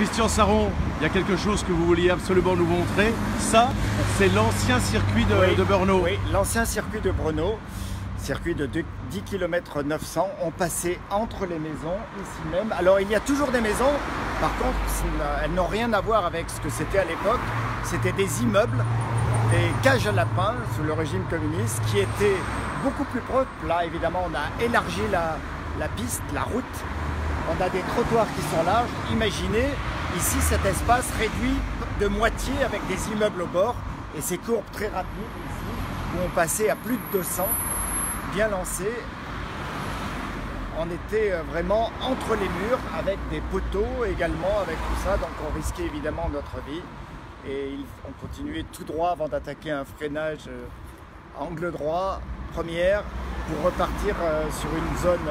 Christian Saron, il y a quelque chose que vous vouliez absolument nous montrer. Ça, c'est l'ancien circuit de Brno. Oui, l'ancien circuit de Brno, circuit de 10 km 900. On passait entre les maisons, ici même. Alors, il y a toujours des maisons. Par contre, elles n'ont rien à voir avec ce que c'était à l'époque. C'était des immeubles, des cages à lapins sous le régime communiste qui étaient beaucoup plus proches. Là, évidemment, on a élargi la piste, la route. On a des trottoirs qui sont larges. Imaginez ici cet espace réduit de moitié avec des immeubles au bord et ces courbes très rapides ici où on passait à plus de 200, bien lancés. On était vraiment entre les murs avec des poteaux également, avec tout ça, donc on risquait évidemment notre vie. Et on continuait tout droit avant d'attaquer un freinage angle droit, première, pour repartir sur une zone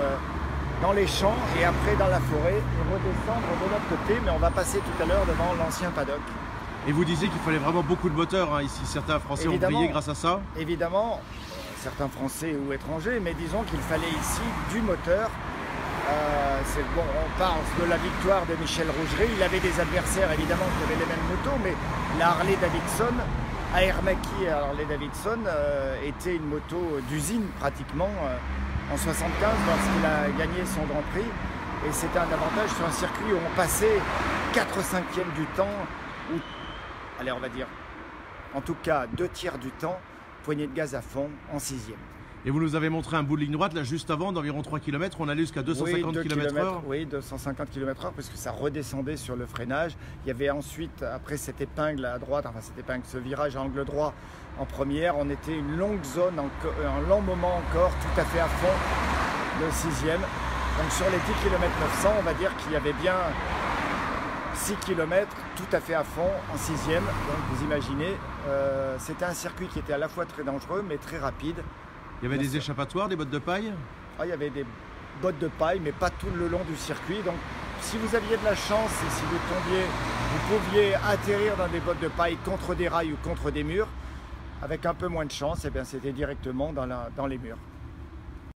dans les champs et après dans la forêt et redescendre de l'autre côté, mais on va passer tout à l'heure devant l'ancien paddock. Et vous disiez qu'il fallait vraiment beaucoup de moteurs hein, ici, certains Français ont brillé grâce à ça. Évidemment, certains Français ou étrangers, mais disons qu'il fallait ici du moteur. Bon, on parle de la victoire de Michel Rougerie, il avait des adversaires évidemment qui avaient les mêmes motos, mais la Harley Davidson, AR Mackie Harley Davidson était une moto d'usine pratiquement. En 75 lorsqu'il a gagné son Grand Prix et c'était un avantage sur un circuit où on passait 4/5 du temps ou, allez on va dire en tout cas 2/3 du temps, poignée de gaz à fond en 6e. Et vous nous avez montré un bout de ligne droite là juste avant d'environ 3 km, on allait jusqu'à 250 km/h. Oui, 250 km/h parce que ça redescendait sur le freinage. Il y avait ensuite, après cette épingle à droite, enfin cette épingle, ce virage à angle droit en première, on était une longue zone, un long moment encore, tout à fait à fond, le 6e. Donc sur les 10 km 900, on va dire qu'il y avait bien 6 km tout à fait à fond en 6e. Donc vous imaginez, c'était un circuit qui était à la fois très dangereux mais très rapide. Il y avait des échappatoires, des bottes de paille? Il y avait des bottes de paille, mais pas tout le long du circuit. Donc, si vous aviez de la chance et si vous tombiez, vous pouviez atterrir dans des bottes de paille contre des rails ou contre des murs. Avec un peu moins de chance, eh bien, c'était directement dans les murs.